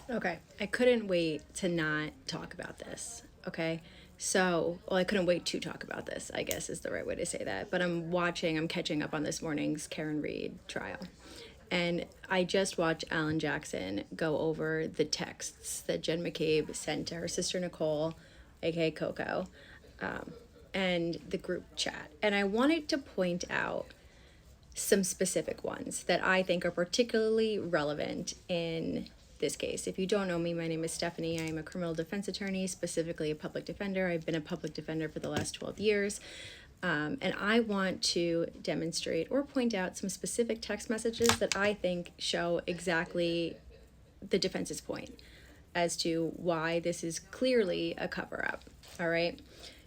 Okay, I couldn't wait to not talk about this. Okay, so, well, I couldn't wait to talk about this, I guess is the right way to say that. But I'm catching up on this morning's Karen Reed trial. And I just watched Alan Jackson go over the texts that Jen McCabe sent to her sister Nicole, aka Coco, and the group chat. And I wanted to point out some specific ones that I think are particularly relevant in this case. If you don't know me, my name is Stephanie. I am a criminal defense attorney, specifically a public defender. I've been a public defender for the last 12 years. And I want to demonstrate or point out some specific text messages that I think show exactly the defense's point as to why this is clearly a cover up. All right.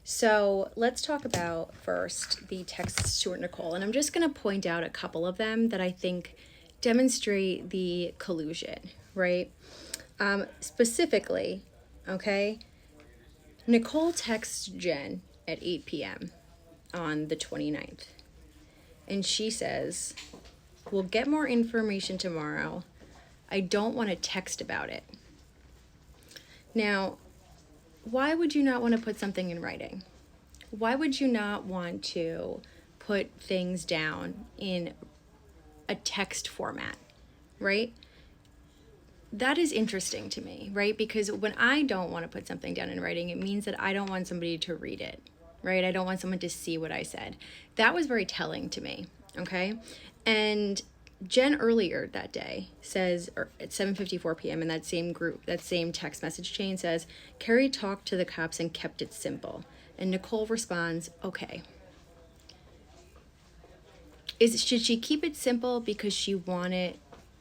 So let's talk about first the texts to Nicole. And I'm just going to point out a couple of them that I think demonstrate the collusion, right? Specifically, okay, Nicole texts Jen at 8 p.m. on the 29th. And she says, "We'll get more information tomorrow. I don't want to text about it." Now, why would you not want to put something in writing? Why would you not want to put things down in a text format, right? That is interesting to me, right? Because when I don't want to put something down in writing, it means that I don't want somebody to read it, right? I don't want someone to see what I said. That was very telling to me, okay? And Jen earlier that day says, or at 7:54 p.m. in that same group, that same text message chain says, "Carrie talked to the cops and kept it simple." And Nicole responds, "Okay." Should she keep it simple because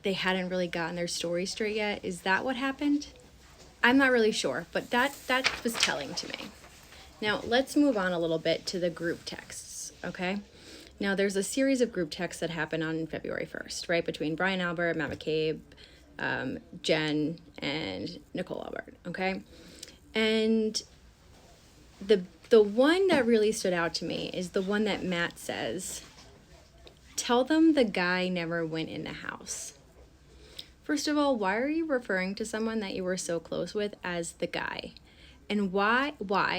they hadn't really gotten their story straight yet? Is that what happened? I'm not really sure, but that was telling to me. Now, let's move on a little bit to the group texts, okay? Now, there's a series of group texts that happen on February 1st, right? Between Brian Albert, Matt McCabe, Jen, and Nicole Albert, okay? And the one that really stood out to me is the one that Matt says, "Tell them the guy never went in the house." First of all, why are you referring to someone that you were so close with as the guy? And why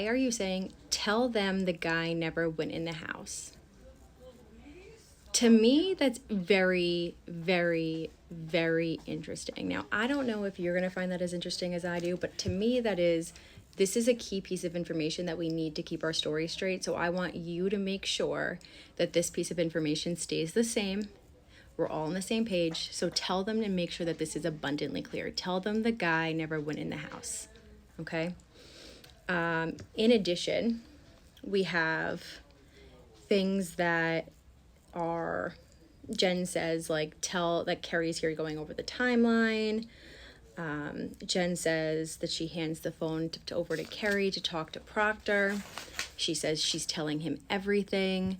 are you saying, "Tell them the guy never went in the house"? To me, that's very, very, very interesting. Now, I don't know if you're going to find that as interesting as I do, but to me, this is a key piece of information that we need to keep our story straight. So I want you to make sure that this piece of information stays the same. We're all on the same page. So tell them and make sure that this is abundantly clear. Tell them the guy never went in the house. Okay? In addition, we have things that are, Jen says, like, tell that Carrie's here going over the timeline. Jen says that she hands the phone over to Carrie to talk to Proctor. She says she's telling him everything.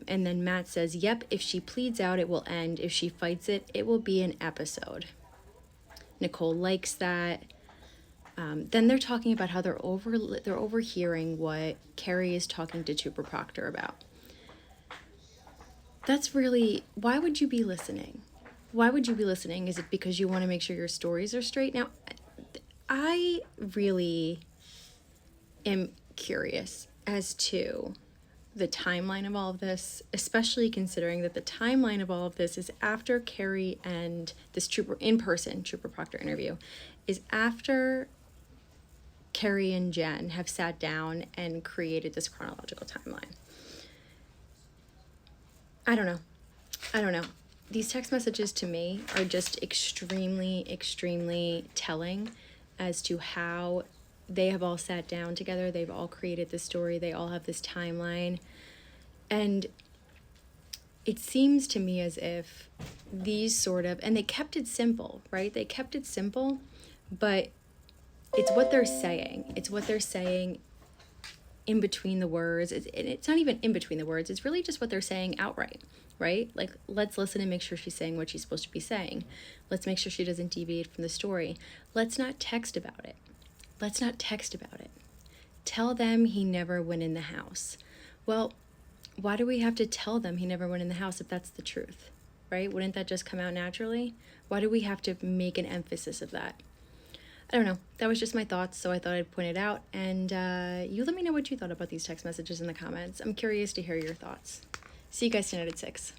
And then Matt says, "Yep, if she pleads out, it will end. If she fights it, it will be an episode." Nicole likes that. Then they're talking about how they're overhearing what Carrie is talking to Trooper Proctor about. That's really, why would you be listening? Why would you be listening? Is it because you want to make sure your stories are straight? Now, I really am curious as to the timeline of all of this, especially considering that the timeline of all of this is after Carrie and this Trooper Proctor interview, is after Carrie and Jen have sat down and created this chronological timeline. I don't know. These text messages to me are just extremely, extremely telling as to how they have all sat down together. They've all created this story. They all have this timeline. And it seems to me as if and they kept it simple, right? They kept it simple, but it's what they're saying. It's what they're saying in between the words. It's not even in between the words. It's really just what they're saying outright, right? Like, let's listen and make sure she's saying what she's supposed to be saying. Let's make sure she doesn't deviate from the story. Let's not text about it. Tell them he never went in the house. Well, why do we have to tell them he never went in the house if that's the truth, right? Wouldn't that just come out naturally? Why do we have to make an emphasis of that? I don't know. That was just my thoughts, so I thought I'd point it out. And you let me know what you thought about these text messages in the comments. I'm curious to hear your thoughts. See you guys tonight at 6.